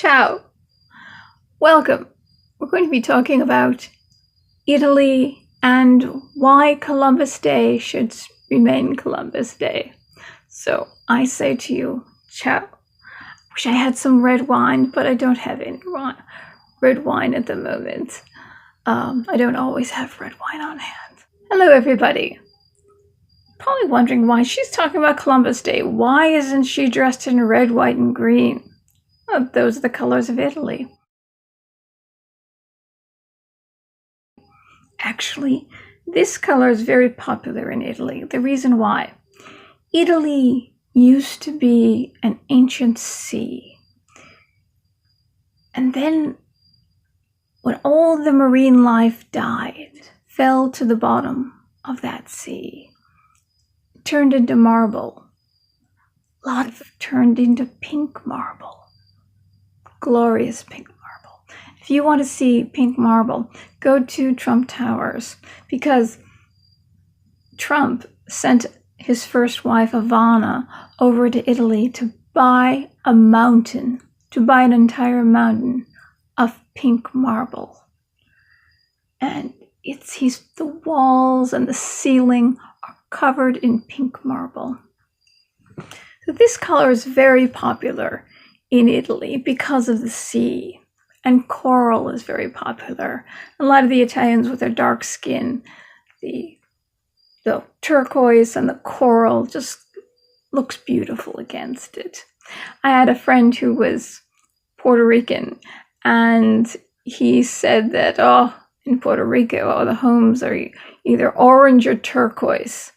Ciao. Welcome. We're going to be talking about Italy and why Columbus Day should remain Columbus Day. So I say to you, ciao. Wish I had some red wine, but I don't have any red wine at the moment. I don't always have red wine on hand. Hello, everybody. Probably wondering why she's talking about Columbus Day. Why isn't she dressed in red, white, and green? Well, those are the colors of Italy. Actually, this color is very popular in Italy. The reason why: Italy used to be an ancient sea. And then when all the marine life died, fell to the bottom of that sea, turned into marble. A lot of it turned into pink marble. Glorious pink marble. If you want to see pink marble, go to Trump Towers, because Trump sent his first wife, Ivana, over to Italy to buy a mountain, to buy an entire mountain of pink marble. And the walls and the ceiling are covered in pink marble. So this color is very popular in Italy because of the sea, and coral is very popular. A lot of the Italians with their dark skin, the turquoise and the coral just looks beautiful against it. I had a friend who was Puerto Rican, and he said that, in Puerto Rico, the homes are either orange or turquoise.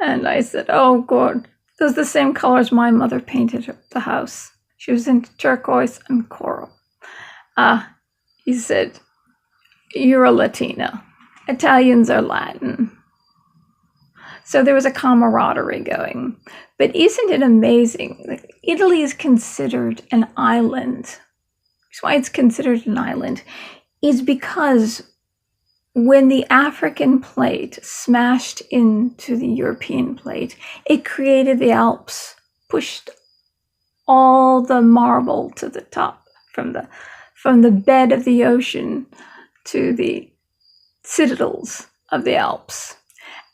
And I said, oh God, those are the same colors my mother painted the house. She was into turquoise and coral. He said, you're a Latina. Italians are Latin. So there was a camaraderie going. But isn't it amazing? Italy is considered an island. That's why it's considered an island. Is because when the African plate smashed into the European plate, it created the Alps, pushed all the marble to the top, from the bed of the ocean to the citadels of the Alps.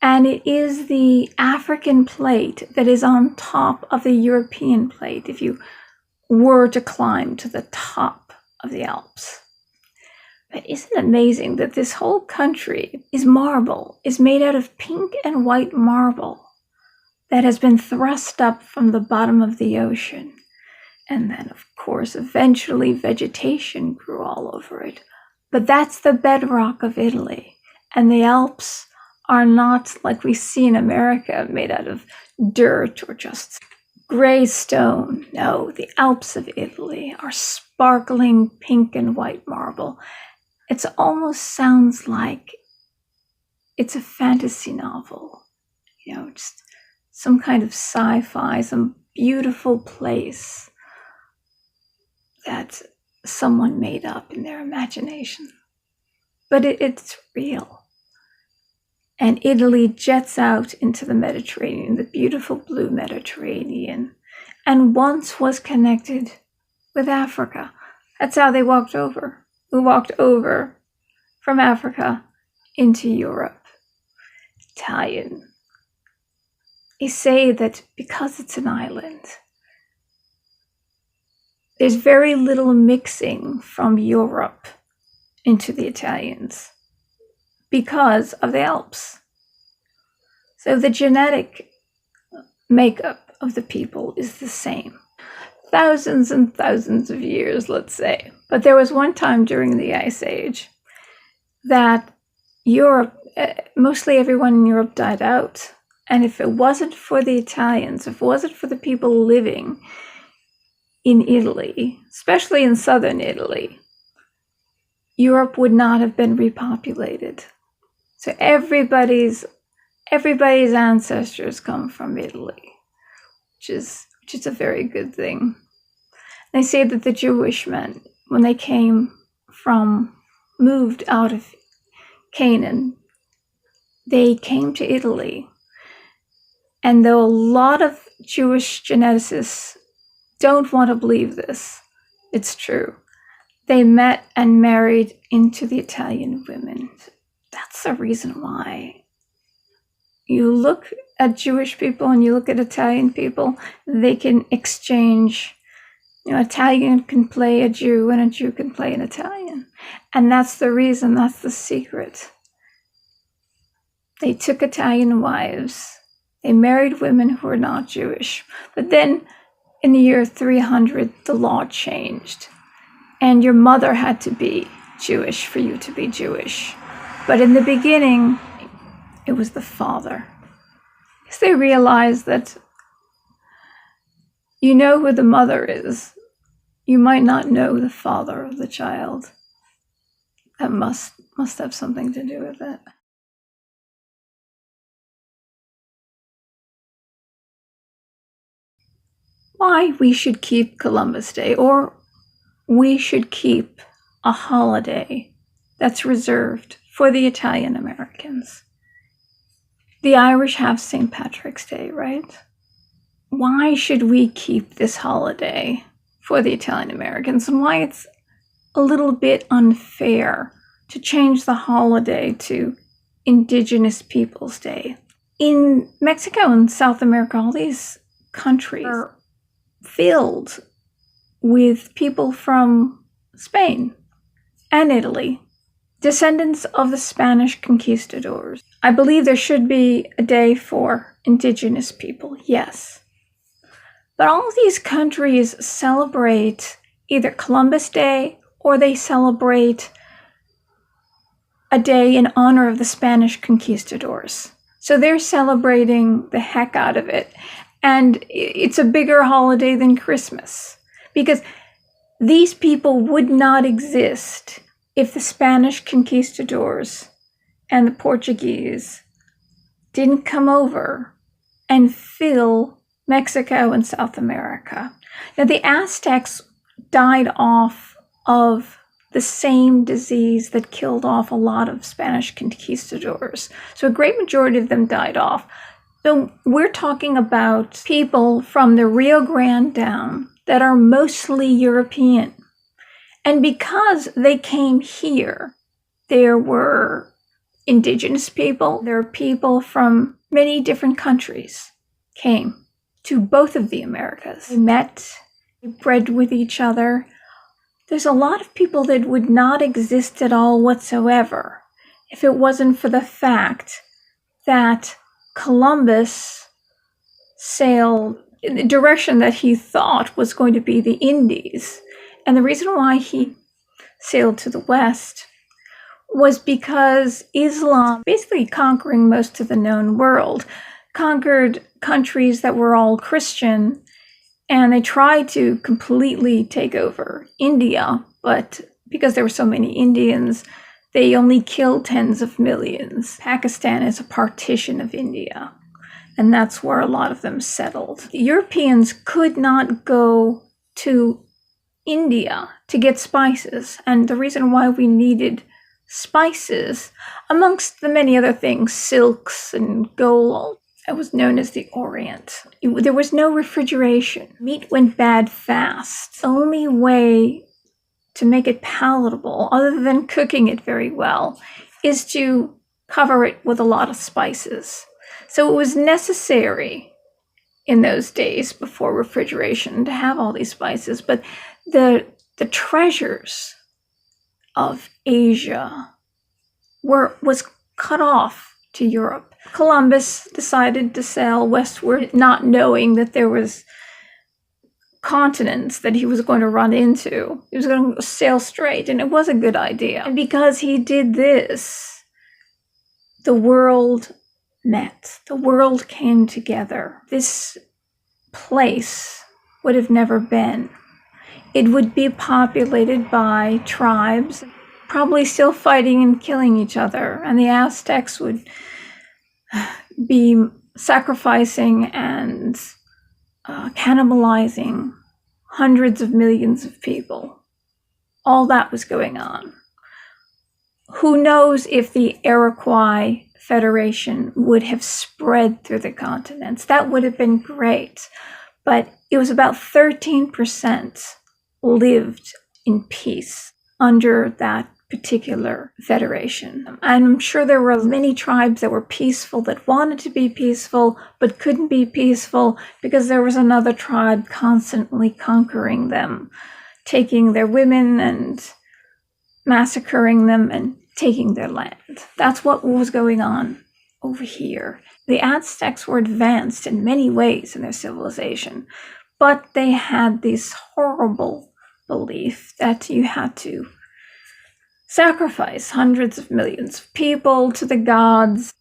And it is the African plate that is on top of the European plate if you were to climb to the top of the Alps. But isn't it amazing that this whole country is marble, is made out of pink and white marble that has been thrust up from the bottom of the ocean? And then, of course, eventually vegetation grew all over it. But that's the bedrock of Italy. And the Alps are not like we see in America, made out of dirt or just gray stone. No, the Alps of Italy are sparkling pink and white marble. It almost sounds like it's a fantasy novel, just some kind of sci-fi, some beautiful place that someone made up in their imagination. But it's real. And Italy jets out into the Mediterranean, the beautiful blue Mediterranean, and once was connected with Africa. That's how they walked over. We walked over from Africa into Europe. Italian. They say that because it's an island, there's very little mixing from Europe into the Italians because of the Alps. So the genetic makeup of the people is the same. Thousands and thousands of years, let's say. But there was one time during the Ice Age that Europe, mostly everyone in Europe died out. And if it wasn't for the Italians, if it wasn't for the people living in Italy, especially in southern Italy, Europe would not have been repopulated. So everybody's ancestors come from Italy, which is a very good thing. They say that the Jewish men, when they moved out of Canaan, they came to Italy. And though a lot of Jewish geneticists don't want to believe this, It's true. They met and married into the Italian women. That's the reason why you look at Jewish people and you look at Italian people, they can exchange. Italian can play a Jew and a Jew can play an Italian. And that's the reason, that's the secret. They took Italian wives. They married women who were not Jewish. But then in the year 300, the law changed. And your mother had to be Jewish for you to be Jewish. But in the beginning, it was the father. Because they realized that you know who the mother is. You might not know the father of the child. That must have something to do with it. Why we should keep Columbus Day, or we should keep a holiday that's reserved for the Italian Americans. The Irish have St. Patrick's Day, right? Why should we keep this holiday for the Italian Americans, and why it's a little bit unfair to change the holiday to Indigenous Peoples Day? In Mexico and South America, all these countries are filled with people from Spain and Italy, descendants of the Spanish conquistadors. I believe there should be a day for Indigenous people, yes. But all of these countries celebrate either Columbus Day or they celebrate a day in honor of the Spanish conquistadors. So they're celebrating the heck out of it. And it's a bigger holiday than Christmas, because these people would not exist if the Spanish conquistadors and the Portuguese didn't come over and fill Mexico and South America. Now, the Aztecs died off of the same disease that killed off a lot of Spanish conquistadors. So a great majority of them died off. So we're talking about people from the Rio Grande down that are mostly European. And because they came here, there were indigenous people, there were people from many different countries came to both of the Americas. They met, they bred with each other. There's a lot of people that would not exist at all whatsoever if it wasn't for the fact that Columbus sailed in the direction that he thought was going to be the Indies. And the reason why he sailed to the west was because Islam, basically conquering most of the known world, conquered countries that were all Christian, and they tried to completely take over India, but because there were so many Indians, they only killed tens of millions. Pakistan is a partition of India, and that's where a lot of them settled. The Europeans could not go to India to get spices, and the reason why we needed spices, amongst the many other things, silks and gold, that was known as the Orient. There was no refrigeration. Meat went bad fast. The only way to make it palatable, other than cooking it very well, is to cover it with a lot of spices. So it was necessary in those days before refrigeration to have all these spices. But the treasures of Asia was cut off to Europe. Columbus decided to sail westward, not knowing that there was continents that he was going to run into. He was going to sail straight, and it was a good idea. And because he did this, the world met. The world came together. This place would have never been. It would be populated by tribes, probably still fighting and killing each other, and the Aztecs would be sacrificing and cannibalizing hundreds of millions of people. All that was going on. Who knows if the Iroquois Federation would have spread through the continents? That would have been great. But it was about 13% lived in peace under that particular federation. I'm sure there were many tribes that were peaceful, that wanted to be peaceful, but couldn't be peaceful because there was another tribe constantly conquering them, taking their women and massacring them and taking their land. That's what was going on over here. The Aztecs were advanced in many ways in their civilization, but they had this horrible belief that you had to sacrifice hundreds of millions of people to the gods.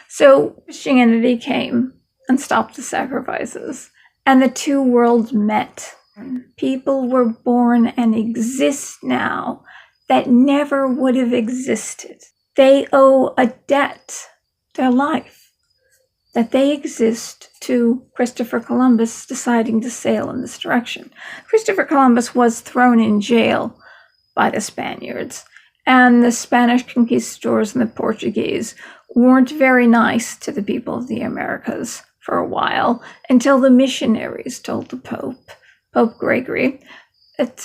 So Christianity came and stopped the sacrifices, and the two worlds met. People were born and exist now that never would have existed. They owe a debt, their life, that they exist to Christopher Columbus deciding to sail in this direction. Christopher Columbus was thrown in jail by the Spaniards, and the Spanish conquistadors and the Portuguese weren't very nice to the people of the Americas for a while, until the missionaries told the Pope Gregory, that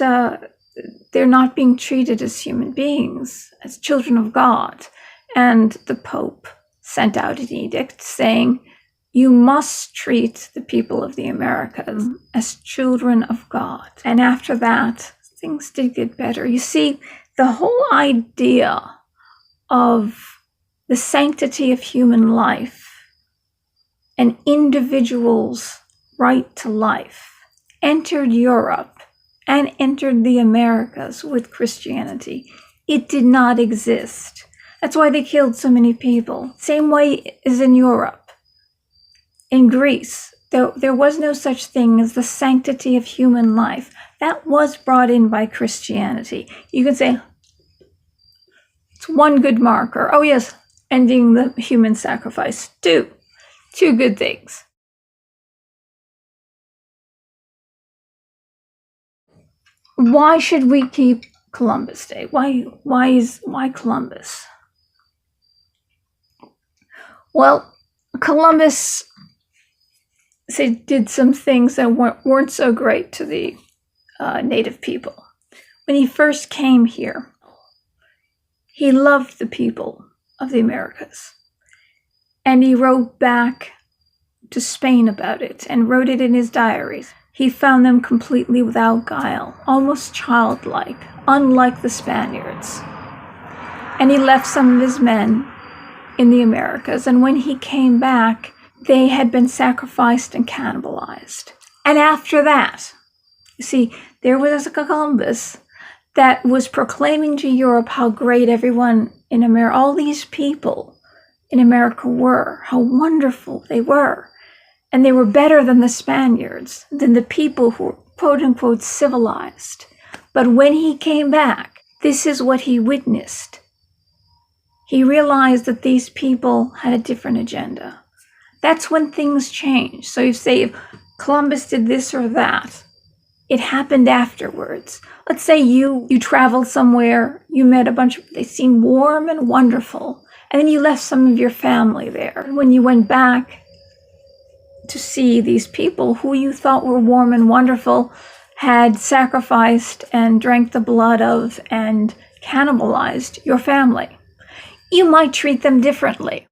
they're not being treated as human beings, as children of God. And the Pope sent out an edict saying, you must treat the people of the Americas as children of God. And after that, things did get better. You see, the whole idea of the sanctity of human life, an individual's right to life, entered Europe and entered the Americas with Christianity. It did not exist. That's why they killed so many people. Same way as in Europe. In Greece, there was no such thing as the sanctity of human life. That was brought in by Christianity. You can say, it's one good marker. Oh yes, ending the human sacrifice. Two good things. Why should we keep Columbus Day? Why Columbus? Well, Columbus did some things that weren't so great to the native people. When he first came here, he loved the people of the Americas. And he wrote back to Spain about it and wrote it in his diaries. He found them completely without guile, almost childlike, unlike the Spaniards. And he left some of his men in the Americas. And when he came back, they had been sacrificed and cannibalized. And after that, you see, there was a Columbus that was proclaiming to Europe how great everyone in America, all these people in America were, how wonderful they were. And they were better than the Spaniards, than the people who were quote-unquote civilized. But when he came back, this is what he witnessed. He realized that these people had a different agenda. That's when things change. So you say if Columbus did this or that, it happened afterwards. Let's say you traveled somewhere, you met a bunch of, they seemed warm and wonderful, and then you left some of your family there. And when you went back to see these people who you thought were warm and wonderful had sacrificed and drank the blood of and cannibalized your family, you might treat them differently.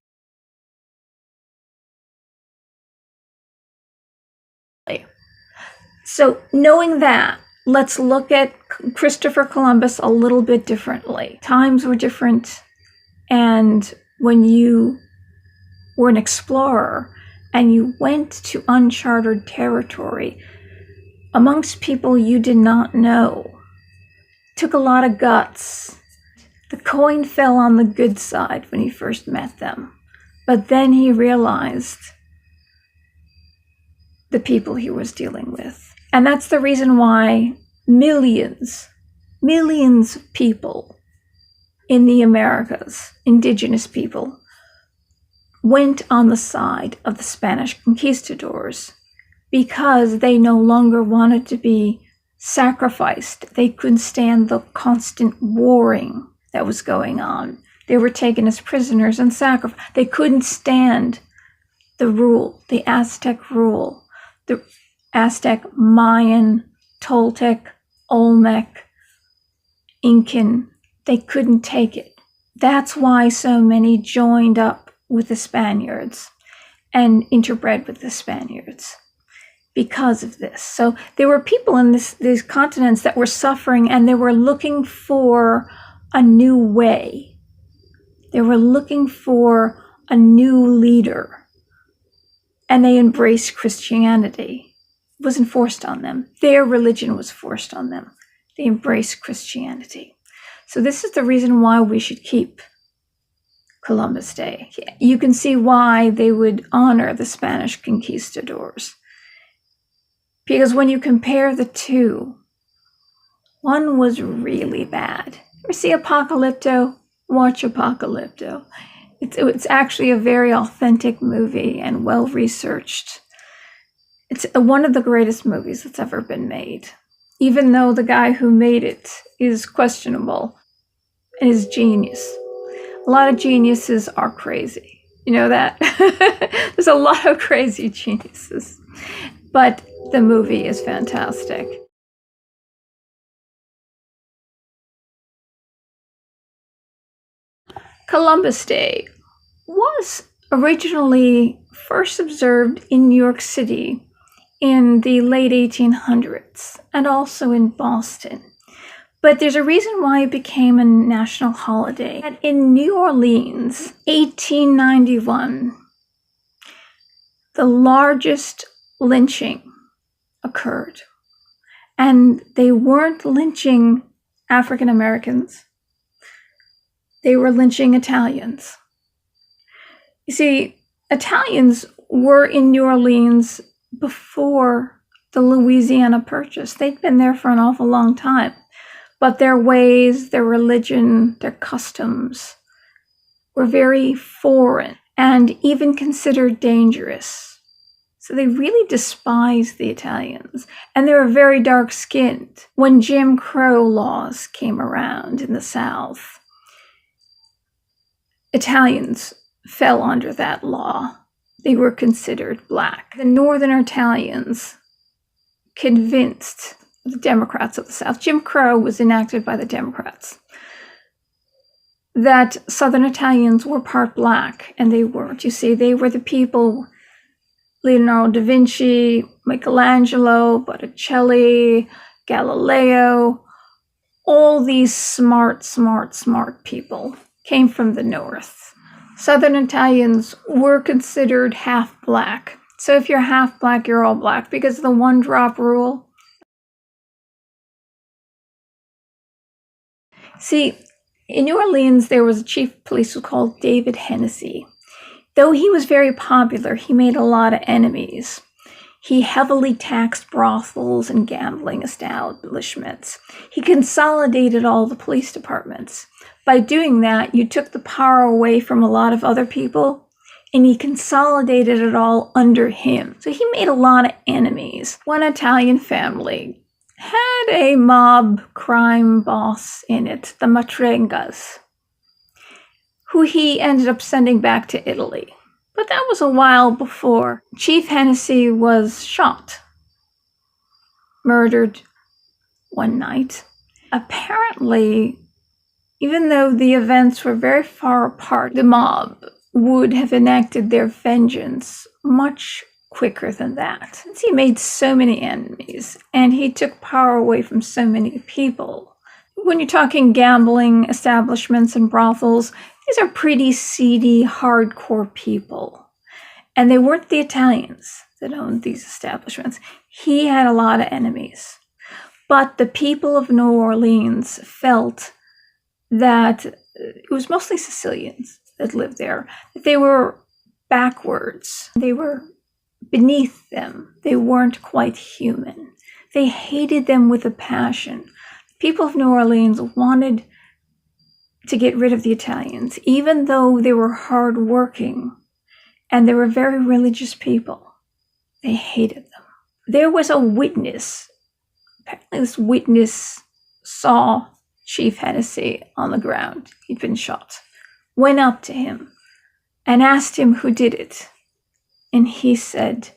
So knowing that, let's look at Christopher Columbus a little bit differently. Times were different, and when you were an explorer and you went to uncharted territory amongst people you did not know, it took a lot of guts. The coin fell on the good side when he first met them, but then he realized the people he was dealing with. And that's the reason why millions of people in the Americas, indigenous people, went on the side of the Spanish conquistadors, because they no longer wanted to be sacrificed. They couldn't stand the constant warring that was going on. They were taken as prisoners and sacrificed. They couldn't stand the rule, the Aztec rule, the Aztec, Mayan, Toltec, Olmec, Incan, they couldn't take it. That's why so many joined up with the Spaniards and interbred with the Spaniards because of this. So there were people in these continents that were suffering, and they were looking for a new way. They were looking for a new leader, and they embraced Christianity. It wasn't forced on them. Their religion was forced on them. They embraced Christianity. So this is the reason why we should keep Columbus Day. You can see why they would honor the Spanish conquistadors. Because when you compare the two, one was really bad. Ever see Apocalypto? Watch Apocalypto. It's actually a very authentic movie and well-researched. It's one of the greatest movies that's ever been made, even though the guy who made it is questionable and is genius. A lot of geniuses are crazy. You know that? There's a lot of crazy geniuses. But the movie is fantastic. Columbus Day was originally first observed in New York City in the late 1800s and also in Boston. But there's a reason why it became a national holiday. In New Orleans, 1891, the largest lynching occurred. And they weren't lynching African Americans. They were lynching Italians. You see, Italians were in New Orleans before the Louisiana Purchase. They'd been there for an awful long time. But their ways, their religion, their customs were very foreign and even considered dangerous. So they really despised the Italians. And they were very dark-skinned. When Jim Crow laws came around in the South, Italians fell under that law. They were considered black. The Northern Italians convinced the Democrats of the South, Jim Crow was enacted by the Democrats, that Southern Italians were part black, and they weren't. You see, they were the people, Leonardo da Vinci, Michelangelo, Botticelli, Galileo, all these smart people came from the North. Southern Italians were considered half black. So if you're half black, you're all black, because of the one-drop rule. See, in New Orleans, there was a chief of police who was called David Hennessy. Though he was very popular, he made a lot of enemies. He heavily taxed brothels and gambling establishments. He consolidated all the police departments. By doing that, you took the power away from a lot of other people, and he consolidated it all under him. So he made a lot of enemies. One Italian family had a mob crime boss in it, the Matrengas, who he ended up sending back to Italy. But that was a while before Chief Hennessy was shot, murdered one night. Apparently, even though the events were very far apart, the mob would have enacted their vengeance much quicker than that. Since he made so many enemies and he took power away from so many people. When you're talking gambling establishments and brothels, these are pretty seedy, hardcore people. And they weren't the Italians that owned these establishments. He had a lot of enemies. But the people of New Orleans felt that it was mostly Sicilians that lived there, that they were backwards. They were beneath them. They weren't quite human. They hated them with a passion. The people of New Orleans wanted to get rid of the Italians, even though they were hardworking and they were very religious people. They hated them. There was a witness. Apparently this witness saw Chief Hennessy on the ground. He'd been shot. Went up to him and asked him who did it. And he said,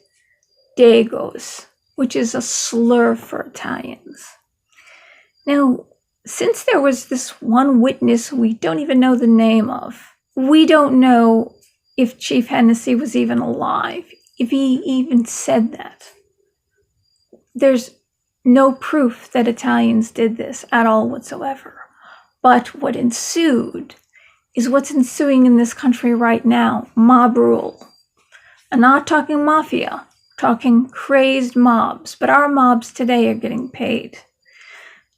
Dagos, which is a slur for Italians. Now, since there was this one witness we don't even know the name of, we don't know if Chief Hennessy was even alive, if he even said that. There's no proof that Italians did this at all whatsoever. But what ensued is what's ensuing in this country right now, mob rule. I'm not talking mafia, talking crazed mobs, but our mobs today are getting paid.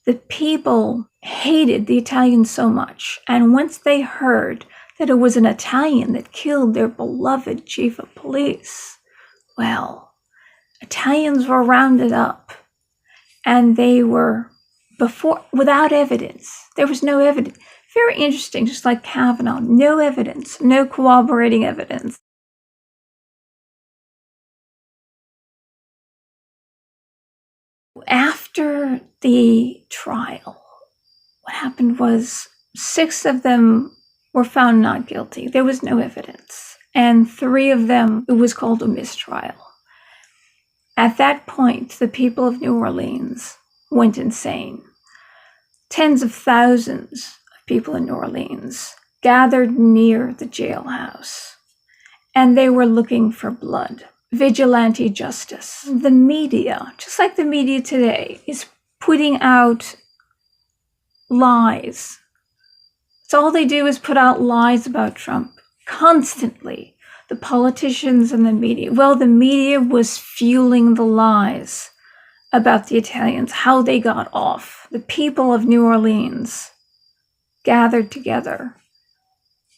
The people hated the Italians so much, and once they heard that it was an Italian that killed their beloved chief of police, well, Italians were rounded up, and they were without evidence. There was no evidence. Very interesting, just like Kavanaugh, no evidence, no corroborating evidence. After the trial, what happened was 6 of them were found not guilty. There was no evidence. And 3 of them, it was called a mistrial. At that point, the people of New Orleans went insane. Tens of thousands of people in New Orleans gathered near the jailhouse, and they were looking for blood. Vigilante justice. The media, just like the media today, is putting out lies. So all they do is put out lies about Trump constantly. The politicians and the media. Well, the media was fueling the lies about the Italians, how they got off. The people of New Orleans gathered together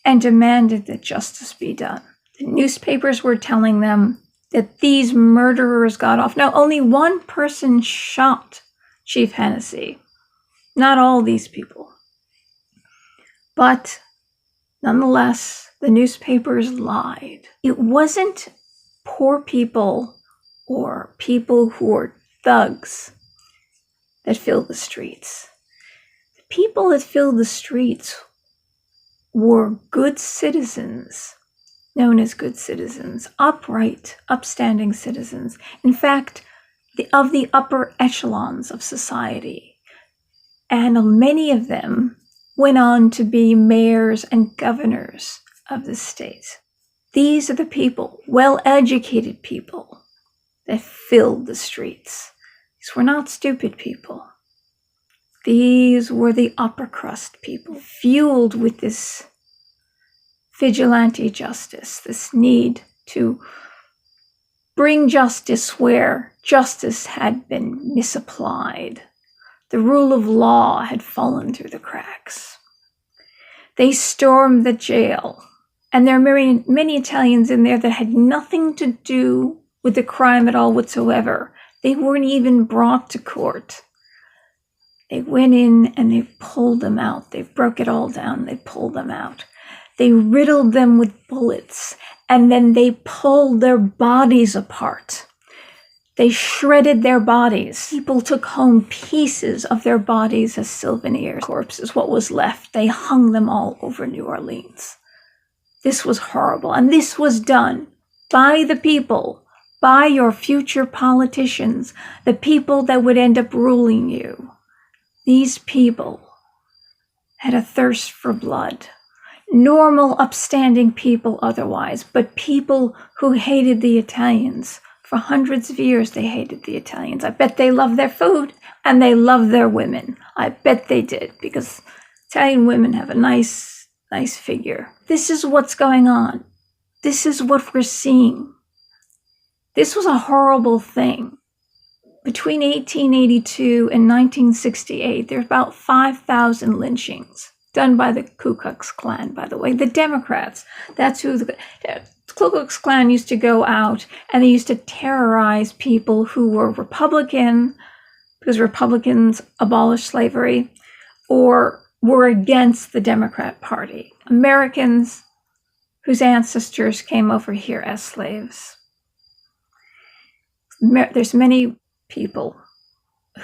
and demanded that justice be done. The newspapers were telling them that these murderers got off. Now, only one person shot Chief Hennessy, not all these people. But nonetheless, the newspapers lied. It wasn't poor people or people who were thugs that filled the streets. The people that filled the streets were good citizens, known as good citizens, upright, upstanding citizens. In fact, of the upper echelons of society. And many of them went on to be mayors and governors of the state. These are the people, well-educated people, that filled the streets. These were not stupid people. These were the upper crust people, fueled with this vigilante justice, this need to bring justice where justice had been misapplied. The rule of law had fallen through the cracks. They stormed the jail, and there are many Italians in there that had nothing to do with the crime at all whatsoever. They weren't even brought to court. They went in and they pulled them out. They broke it all down. They pulled them out. They riddled them with bullets, and then they pulled their bodies apart. They shredded their bodies. People took home pieces of their bodies as souvenirs. Corpses, what was left, they hung them all over New Orleans. This was horrible, and this was done by the people, by your future politicians, the people that would end up ruling you. These people had a thirst for blood. Normal, upstanding people otherwise, but people who hated the Italians. For hundreds of years, they hated the Italians. I bet they loved their food, and they loved their women. I bet they did, because Italian women have a nice figure. This is what's going on. This is what we're seeing. This was a horrible thing. Between 1882 and 1968, there were about 5,000 lynchings done by the Ku Klux Klan, by the way. The Democrats, that's who the Ku Klux Klan used to go out, and they used to terrorize people who were Republican, because Republicans abolished slavery, or were against the Democrat Party. Americans whose ancestors came over here as slaves. There's many people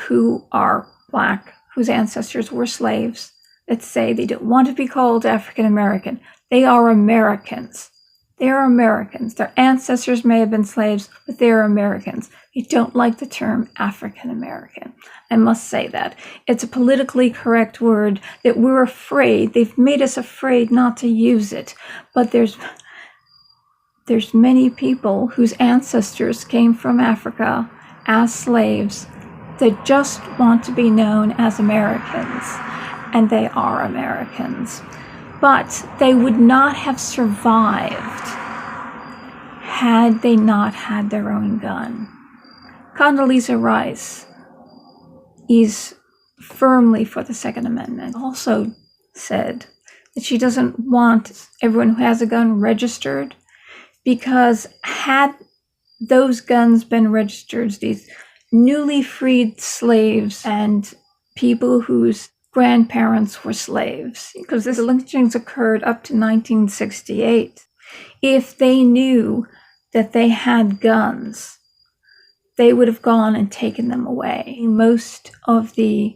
who are Black, whose ancestors were slaves, that say they don't want to be called African American. They are Americans. They are Americans. Their ancestors may have been slaves, but they are Americans. I don't like the term African American. I must say that. It's a politically correct word that we're afraid. They've made us afraid not to use it. But there's many people whose ancestors came from Africa as slaves that just want to be known as Americans. And they are Americans. But they would not have survived had they not had their own gun. Condoleezza Rice is firmly for the Second Amendment. Also said that she doesn't want everyone who has a gun registered, because had those guns been registered, these newly freed slaves and people whose grandparents were slaves, because the lynchings occurred up to 1968, if they knew that they had guns, they would have gone and taken them away. Most of the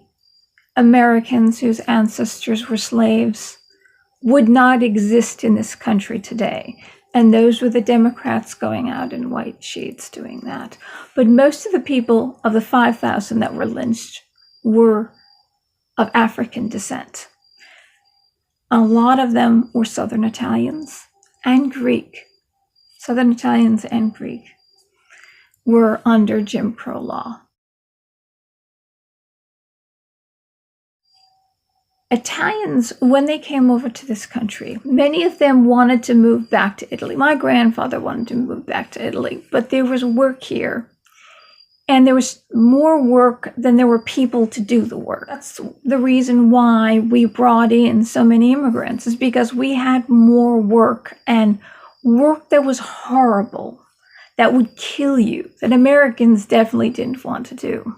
Americans whose ancestors were slaves would not exist in this country today. And those were the Democrats going out in white sheets doing that. But most of the people of the 5,000 that were lynched were of African descent. A lot of them were Southern Italians and Greek. Southern Italians and Greek were under Jim Crow law. Italians, when they came over to this country, many of them wanted to move back to Italy. My grandfather wanted to move back to Italy, but there was work here. And there was more work than there were people to do the work. That's the reason why we brought in so many immigrants, is because we had more work, and work that was horrible, that would kill you, that Americans definitely didn't want to do.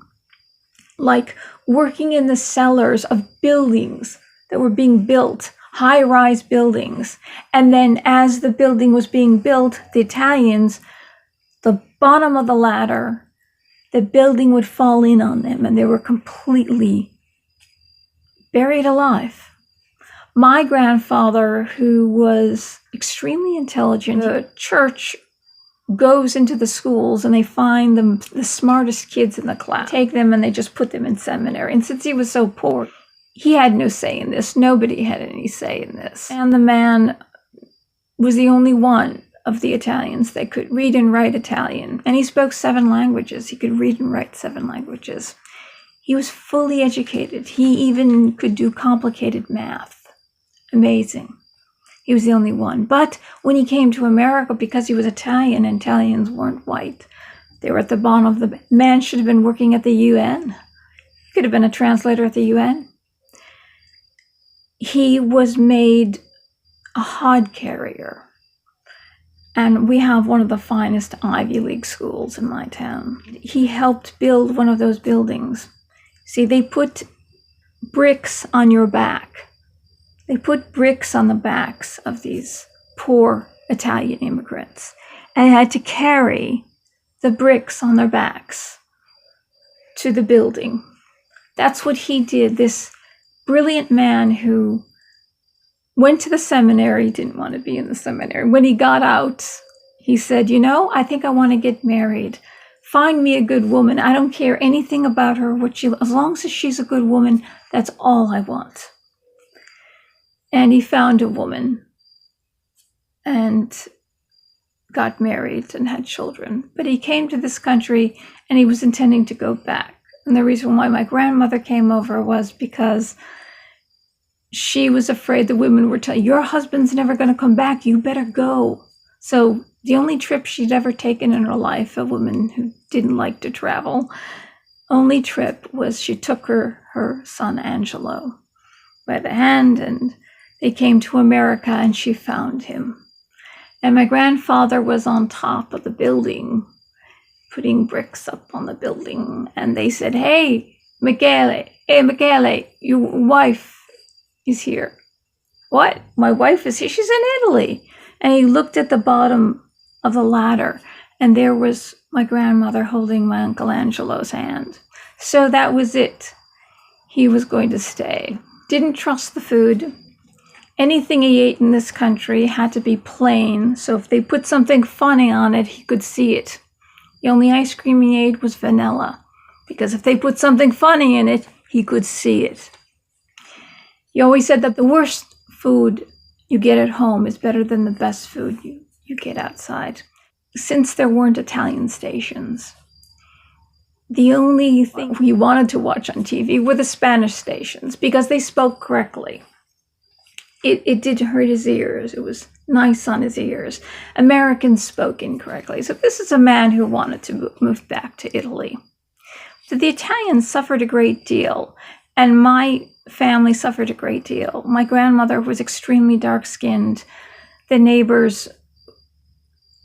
Like working in the cellars of buildings that were being built, high-rise buildings. And then as the building was being built, the Italians, the bottom of the ladder, the building would fall in on them, and they were completely buried alive. My grandfather, who was extremely intelligent, the church goes into the schools and they find them the smartest kids in the class, take them and they just put them in seminary. And since he was so poor, he had no say in this. Nobody had any say in this. And the man was the only one of the Italians that could read and write Italian. And he spoke 7 languages. He could read and write 7 languages. He was fully educated. He even could do complicated math. Amazing. He was the only one. But when he came to America, because he was Italian, and Italians weren't white, they were at the bottom of the... Man should have been working at the UN. He could have been a translator at the UN. He was made a hod carrier. And we have one of the finest Ivy League schools in my town. He helped build one of those buildings. See, they put bricks on your back. They put bricks on the backs of these poor Italian immigrants, and they had to carry the bricks on their backs to the building. That's what he did. This brilliant man who went to the seminary, didn't want to be in the seminary. When he got out, he said, I think I want to get married. Find me a good woman. I don't care anything about her, as long as she's a good woman, that's all I want. And he found a woman and got married and had children. But he came to this country and he was intending to go back. And the reason why my grandmother came over was because she was afraid the women were telling, your husband's never going to come back, you better go. So the only trip she'd ever taken in her life, a woman who didn't like to travel, only trip was she took her son Angelo by the hand, and they came to America, and she found him. And my grandfather was on top of the building, putting bricks up on the building. And they said, hey, Michele, your wife is here. What? My wife is here? She's in Italy. And he looked at the bottom of the ladder, and there was my grandmother holding my Uncle Angelo's hand. So that was it. He was going to stay. Didn't trust the food. Anything he ate in this country had to be plain, so if they put something funny on it, he could see it. The only ice cream he ate was vanilla, because if they put something funny in it, he could see it. He always said that the worst food you get at home is better than the best food you get outside. Since there weren't Italian stations, the only thing we wanted to watch on TV were the Spanish stations, because they spoke correctly. It didn't hurt his ears. It was nice on his ears. Americans spoke incorrectly. So this is a man who wanted to move back to Italy. So the Italians suffered a great deal, and my family suffered a great deal. My grandmother was extremely dark-skinned. The neighbors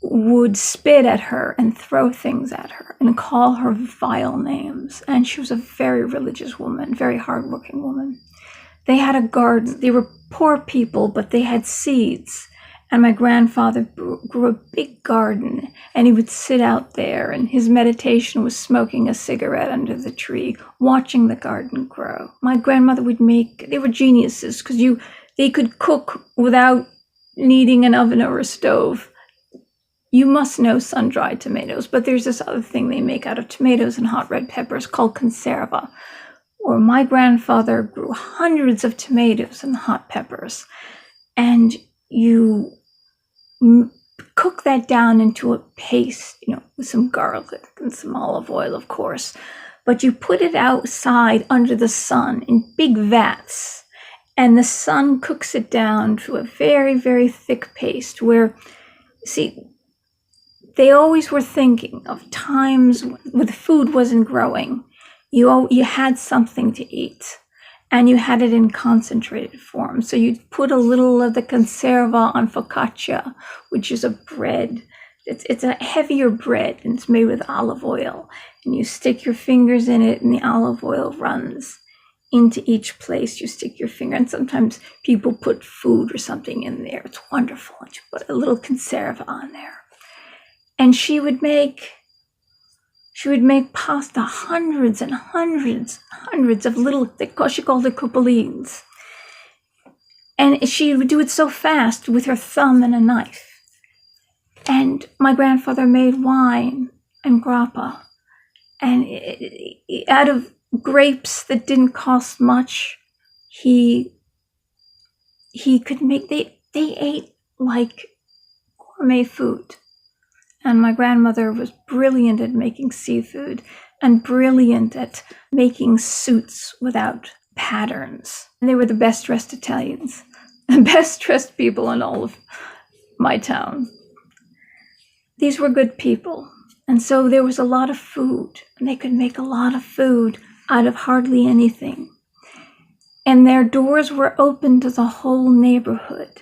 would spit at her and throw things at her and call her vile names. And she was a very religious woman, very hardworking woman. They had a garden. They were poor people, but they had seeds. And my grandfather grew a big garden, and he would sit out there, and his meditation was smoking a cigarette under the tree, watching the garden grow. My grandmother would they were geniuses, because they could cook without needing an oven or a stove. You must know sun-dried tomatoes, but there's this other thing they make out of tomatoes and hot red peppers called conserva, where my grandfather grew hundreds of tomatoes and hot peppers, and you cook that down into a paste, with some garlic and some olive oil, of course, but you put it outside under the sun in big vats, and the sun cooks it down to a very, very thick paste where, they always were thinking of times when the food wasn't growing. You had something to eat, and you had it in concentrated form. So you'd put a little of the conserva on focaccia, which is a bread. It's a heavier bread, and it's made with olive oil. And you stick your fingers in it, and the olive oil runs into each place you stick your finger. And sometimes people put food or something in there. It's wonderful. And you put a little conserva on there. And she would make pasta, hundreds and hundreds of little, she called it cupolines. And she would do it so fast with her thumb and a knife. And my grandfather made wine and grappa. And out of grapes that didn't cost much, he could make, they ate like gourmet food. And my grandmother was brilliant at making seafood and brilliant at making suits without patterns. And they were the best dressed Italians and best dressed people in all of my town. These were good people. And so there was a lot of food, and they could make a lot of food out of hardly anything. And their doors were open to the whole neighborhood.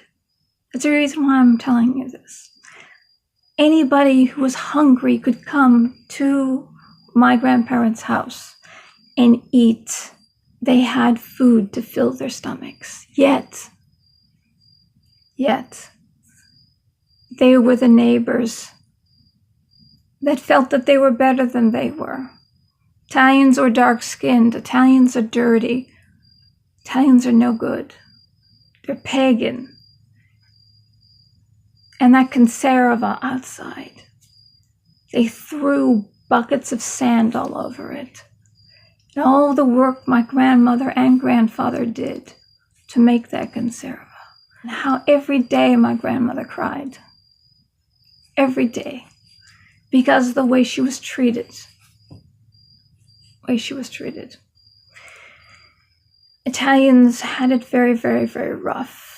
That's the reason why I'm telling you this. Anybody who was hungry could come to my grandparents' house and eat. They had food to fill their stomachs. Yet, they were the neighbors that felt that they were better than they were. Italians are dark-skinned. Italians are dirty. Italians are no good. They're pagan. And that conserva outside, they threw buckets of sand all over it. And all the work my grandmother and grandfather did to make that conserva. And how every day my grandmother cried. Every day. Because of the way she was treated. Italians had it very, very, very rough.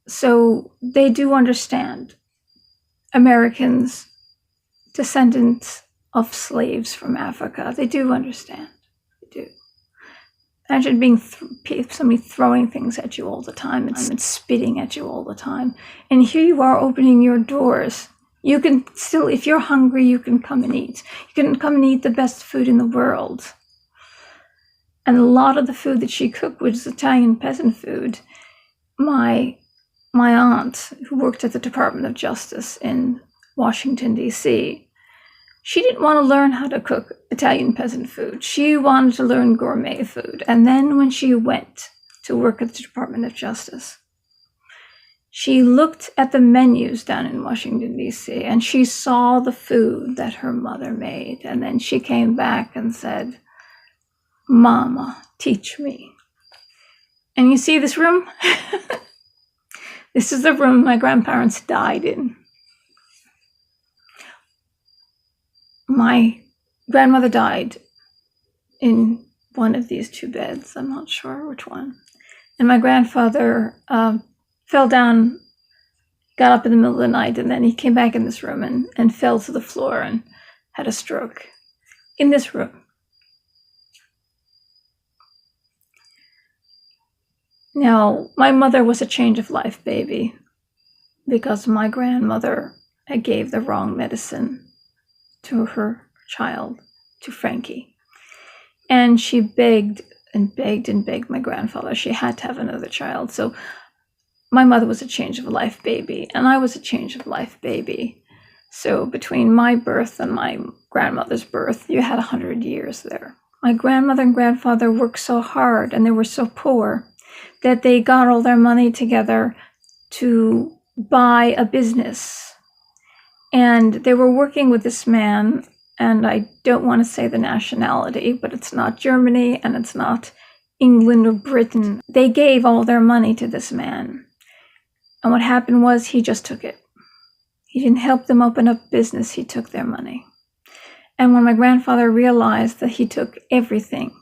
So they do understand. Americans, descendants of slaves from Africa, they do understand. They do. Imagine being somebody throwing things at you all the time and spitting at you all the time. And here you are opening your doors. You can still, if you're hungry, you can come and eat. You can come and eat the best food in the world. And a lot of the food that she cooked was Italian peasant food. My aunt, who worked at the Department of Justice in Washington, D.C., she didn't want to learn how to cook Italian peasant food. She wanted to learn gourmet food. And then when she went to work at the Department of Justice, she looked at the menus down in Washington, D.C., and she saw the food that her mother made. And then she came back and said, "Mama, teach me." And you see this room? This is the room my grandparents died in. My grandmother died in one of these two beds. I'm not sure which one. And my grandfather fell down, got up in the middle of the night, and then he came back in this room and fell to the floor and had a stroke in this room. Now, my mother was a change of life baby because my grandmother gave the wrong medicine to her child, to Frankie. And she begged and begged and begged my grandfather. She had to have another child. So my mother was a change of life baby, and I was a change of life baby. So between my birth and my grandmother's birth, you had 100 years there. My grandmother and grandfather worked so hard, and they were so poor that they got all their money together to buy a business. And they were working with this man, and I don't want to say the nationality, but it's not Germany and it's not England or Britain. They gave all their money to this man. And what happened was he just took it. He didn't help them open up business, he took their money. And when my grandfather realized that he took everything,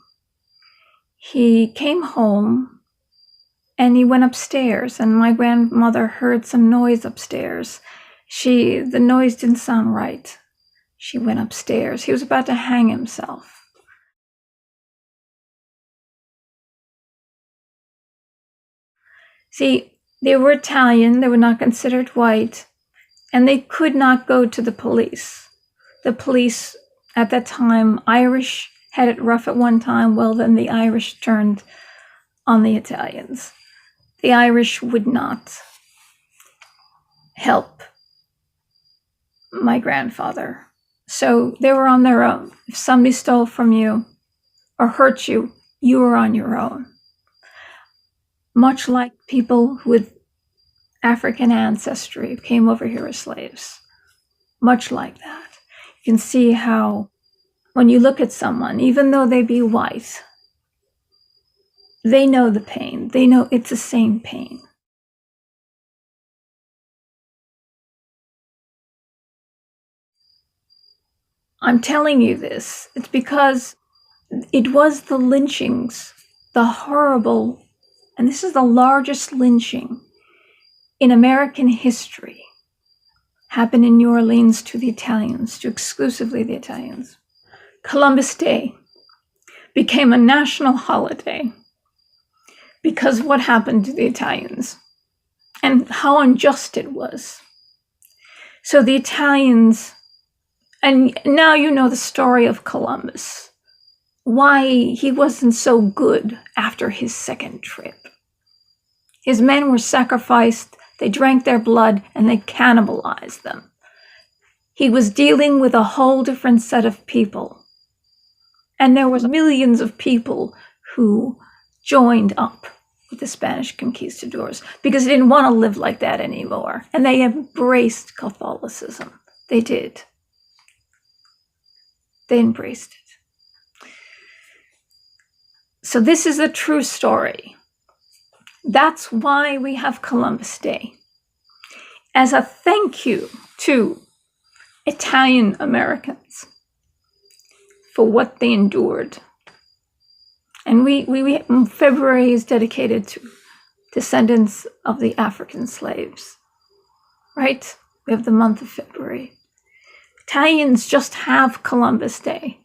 he came home and he went upstairs, and my grandmother heard some noise upstairs. The noise didn't sound right. She went upstairs. He was about to hang himself. See, they were Italian, they were not considered white, and they could not go to the police. The police at that time, Irish had it rough at one time. Well, then the Irish turned on the Italians. The Irish would not help my grandfather. So they were on their own. If somebody stole from you or hurt you, you were on your own. Much like people with African ancestry who came over here as slaves. Much like that. You can see how when you look at someone, even though they be white, they know the pain. They know it's the same pain. I'm telling you this. It's because it was the lynchings, the horrible, and this is the largest lynching in American history, happened in New Orleans to the Italians, to exclusively the Italians. Columbus Day became a national holiday because what happened to the Italians and how unjust it was. So the Italians, and now you know the story of Columbus, why he wasn't so good after his second trip. His men were sacrificed, they drank their blood, and they cannibalized them. He was dealing with a whole different set of people. And there was millions of people who joined up with the Spanish conquistadors because they didn't want to live like that anymore. And they embraced Catholicism. They did. They embraced it. So this is a true story. That's why we have Columbus Day. As a thank you to Italian Americans for what they endured. And February is dedicated to descendants of the African slaves, right? We have the month of February. Italians just have Columbus Day.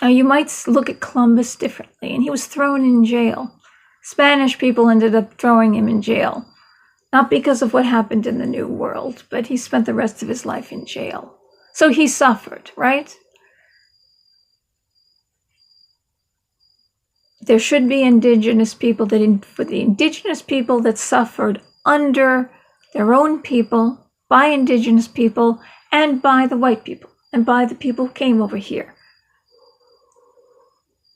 Now, you might look at Columbus differently, and he was thrown in jail. Spanish people ended up throwing him in jail, not because of what happened in the New World, but he spent the rest of his life in jail. So he suffered, right? There should be indigenous people for the indigenous people that suffered under their own people, by indigenous people, and by the white people, and by the people who came over here,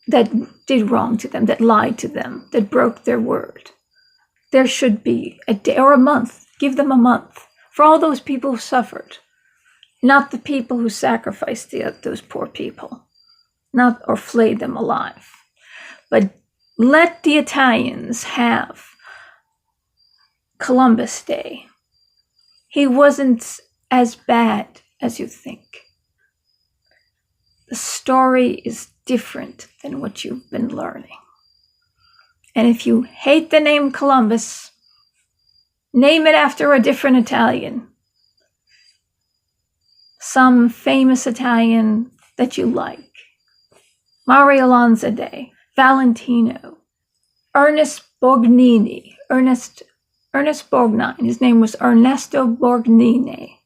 that did wrong to them, that lied to them, that broke their word. There should be a day or a month, give them a month, for all those people who suffered, not the people who sacrificed those poor people, or flayed them alive. But let the Italians have Columbus Day. He wasn't as bad as you think. The story is different than what you've been learning. And if you hate the name Columbus, name it after a different Italian. Some famous Italian that you like. Mario Lanzade, Valentino, Ernest Borgnini, Ernest Borgnine. His name was Ernesto Borgnine.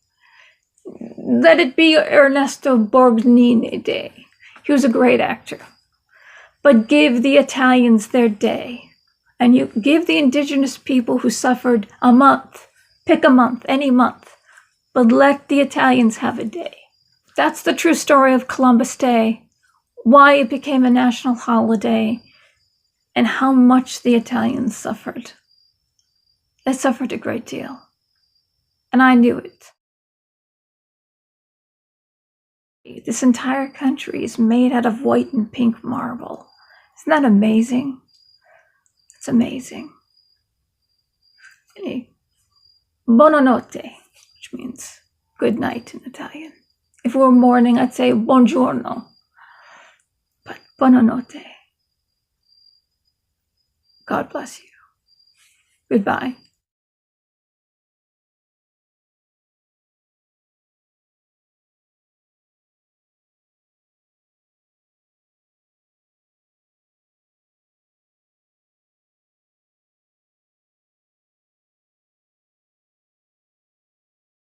Let it be Ernesto Borgnine Day. He was a great actor. But give the Italians their day. And you give the indigenous people who suffered a month. Pick a month, any month. But let the Italians have a day. That's the true story of Columbus Day. Why it became a national holiday. And how much the Italians suffered. They suffered a great deal. And I knew it. This entire country is made out of white and pink marble. Isn't that amazing? It's amazing. Buonanotte, which means good night in Italian. If it were morning, I'd say buongiorno. But buonanotte. God bless you. Goodbye.